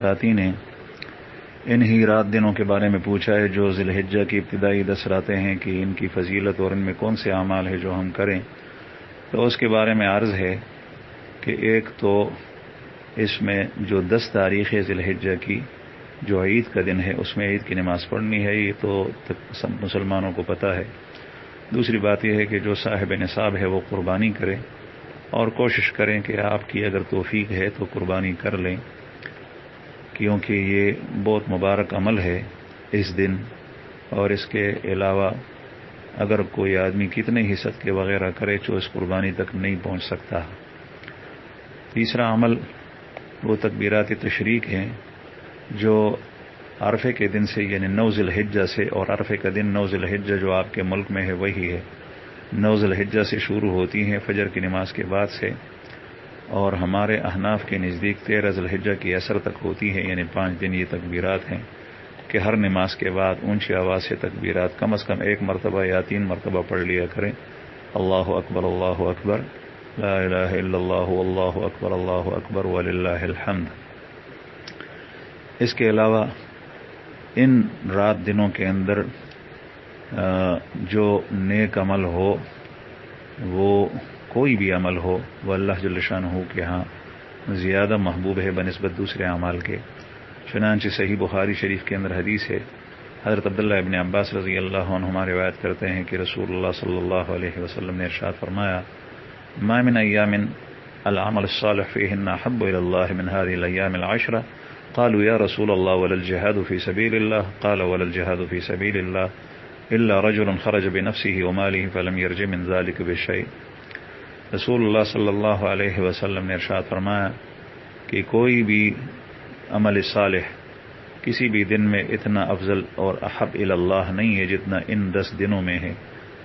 ساتھی نے ان ہی رات دنوں کے بارے میں پوچھا ہے جو ذی الحجہ کی ابتدائی 10 راتیں ہیں کہ ان کی فضیلت اور ان میں کون سے اعمال ہیں جو ہم کریں. تو اس کے بارے میں عرض ہے کہ ایک تو اس میں جو 10 تاریخ ذی الحجہ کی جو عید کا دن ہے اس میں عید کی نماز پڑھنی ہے، یہ تو سب مسلمانوں کو پتہ ہے. دوسری بات یہ ہے کہ جو صاحب نصاب ہے وہ قربانی کرے اور کوشش کریں کہ آپ کی اگر توفیق ہے تو قربانی کر لیں، کیونکہ یہ بہت مبارک عمل ہے اس دن. اور اس کے علاوہ اگر کوئی آدمی کتنے ہی صدقے وغیرہ کرے تو اس قربانی تک نہیں پہنچ سکتا. تیسرا عمل وہ تکبیرات تشریق ہیں جو عرفے کے دن سے یعنی 9 ذی الحجہ سے، اور عرفے کا دن 9 ذی الحجہ جو آپ کے ملک میں ہے وہی ہے، 9 ذی الحجہ سے شروع ہوتی ہیں فجر کی نماز کے بعد سے، اور ہمارے احناف کے نزدیک 13 ذی الحجہ کی عصر تک ہوتی ہے، یعنی 5 دن یہ تکبیرات ہیں کہ ہر نماز کے بعد اونچی آواز سے تکبیرات کم از کم 1 مرتبہ یا 3 مرتبہ پڑھ لیا کریں. اللہ اکبر اللہ اکبر لا الہ الا اللہ واللہ اکبر اللہ اکبر وللہ الحمد. اس کے علاوہ ان رات دنوں کے اندر جو نیک عمل ہو، وہ کوئی بھی عمل ہو، وہ اللہ جل شانہ کے ہاں زیادہ محبوب ہے بنسبت دوسرے اعمال کے. چنانچہ صحیح بخاری شریف کے اندر حدیث ہے، حضرت عبداللہ ابن عباس رضی اللہ عنہما روایت کرتے ہیں کہ رسول اللہ صلی اللہ علیہ وسلم نے ارشاد فرمایا: ما من ایام العمل الصالح فیہن احب الی اللہ من هذه الايام العشرة. قالوا یا رسول اللہ ولا الجہاد فی سبیل اللہ؟ قال ولا الجہاد فی سبیل اللہ الا رجل خرج بنفسه وماله فلم يرجع من ذلك بشيء. رسول اللہ صلی اللہ علیہ وسلم نے ارشاد فرمایا کہ کوئی بھی عمل صالح کسی بھی دن میں اتنا افضل اور احب الی اللہ نہیں ہے جتنا ان 10 دنوں میں ہے.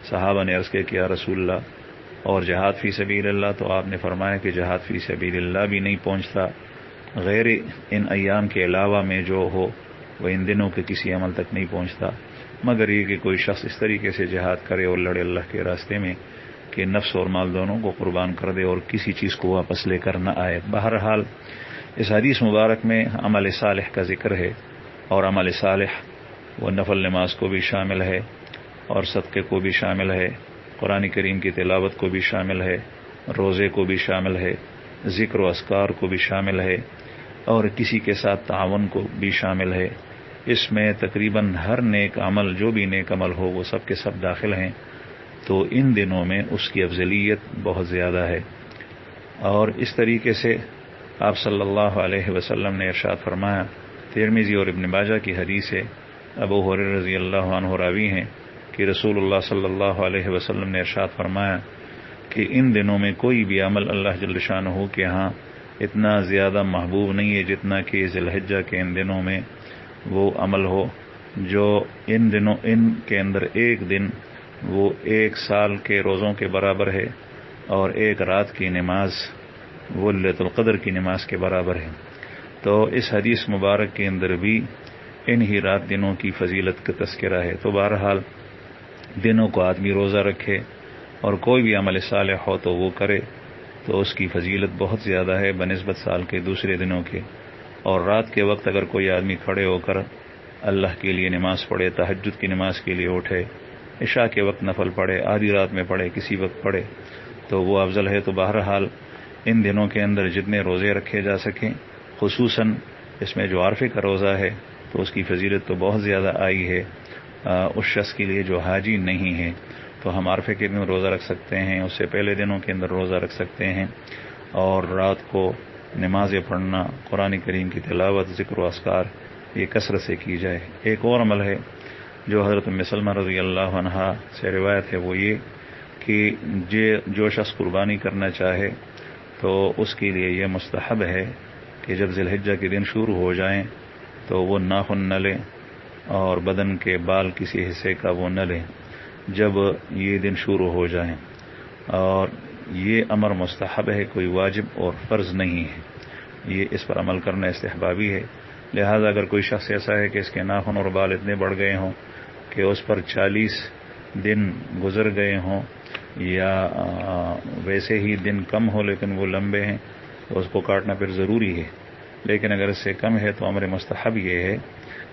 صحابہ نے عرض کیا کہ یا رسول اللہ اور جہاد فی سبیل اللہ؟ تو آپ نے فرمایا کہ جہاد فی سبیل اللہ بھی نہیں پہنچتا غیر ان ایام کے علاوہ میں جو ہو وہ ان دنوں کے کسی عمل تک نہیں پہنچتا، مگر یہ کہ کوئی شخص اس طریقے سے جہاد کرے اور لڑے اللہ کے راستے میں کہ نفس اور مال دونوں کو قربان کر دے اور کسی چیز کو واپس لے کر نہ آئے. بہرحال اس حدیث مبارک میں عمل صالح کا ذکر ہے، اور عمل صالح وہ نفل نماز کو بھی شامل ہے اور صدقے کو بھی شامل ہے، قرآن کریم کی تلاوت کو بھی شامل ہے، روزے کو بھی شامل ہے، ذکر و اذکار کو بھی شامل ہے، اور کسی کے ساتھ تعاون کو بھی شامل ہے. اس میں تقریباً ہر نیک عمل، جو بھی نیک عمل ہو، وہ سب کے سب داخل ہیں. تو ان دنوں میں اس کی افضلیت بہت زیادہ ہے. اور اس طریقے سے آپ صلی اللہ علیہ وسلم نے ارشاد فرمایا، ترمذی اور ابن ماجہ کی حدیث ہے، ابو ہریرہ رضی اللہ عنہ راوی ہیں کہ رسول اللہ صلی اللہ علیہ وسلم نے ارشاد فرمایا کہ ان دنوں میں کوئی بھی عمل اللہ جل شانہ کے ہاں اتنا زیادہ محبوب نہیں ہے جتنا کہ ذی الحجہ کے ان دنوں میں وہ عمل ہو جو ان کے اندر ایک دن وہ 1 سال کے روزوں کے برابر ہے، اور 1 رات کی نماز وہ لیلۃ القدر کی نماز کے برابر ہے. تو اس حدیث مبارک کے اندر بھی ان ہی رات دنوں کی فضیلت کا تذکرہ ہے. تو بہرحال دنوں کو آدمی روزہ رکھے اور کوئی بھی عمل صالح ہو تو وہ کرے تو اس کی فضیلت بہت زیادہ ہے بنسبت سال کے دوسرے دنوں کے. اور رات کے وقت اگر کوئی آدمی کھڑے ہو کر اللہ کے لیے نماز پڑھے، تہجد کی نماز کے لیے اٹھے، عشاء کے وقت نفل پڑھے، آدھی رات میں پڑھے، کسی وقت پڑھے، تو وہ افضل ہے. تو بہرحال ان دنوں کے اندر جتنے روزے رکھے جا سکیں، خصوصاً اس میں جو عرفے کا روزہ ہے تو اس کی فضیلت تو بہت زیادہ آئی ہے اس شخص کے لیے جو حاجی نہیں ہے. تو ہم عرفے کے دن روزہ رکھ سکتے ہیں، اس سے پہلے دنوں کے اندر روزہ رکھ سکتے ہیں، اور رات کو نمازیں پڑھنا، قرآن کریم کی تلاوت، ذکر و اذکار یہ کثرت سے کی جائے. ایک اور عمل ہے جو حضرت ام سلمہ رضی اللہ عنہا سے روایت ہے، وہ یہ کہ جو شخص قربانی کرنا چاہے تو اس کے لیے یہ مستحب ہے کہ جب ذی الحجہ کے دن شروع ہو جائیں تو وہ ناخن نہ لیں اور بدن کے بال کسی حصے کا وہ نہ لیں جب یہ دن شروع ہو جائیں. اور یہ امر مستحب ہے، کوئی واجب اور فرض نہیں ہے، یہ اس پر عمل کرنا استحبابی ہے. لہذا اگر کوئی شخص ایسا ہے کہ اس کے ناخن اور بال اتنے بڑھ گئے ہوں کہ اس پر 40 دن گزر گئے ہوں، یا ویسے ہی دن کم ہو لیکن وہ لمبے ہیں، تو اس کو کاٹنا پھر ضروری ہے. لیکن اگر اس سے کم ہے تو امر مستحب یہ ہے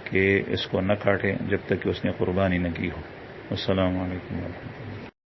کہ اس کو نہ کاٹیں جب تک کہ اس نے قربانی نہ کی ہو۔ السلام علیکم ورحمۃ اللہ۔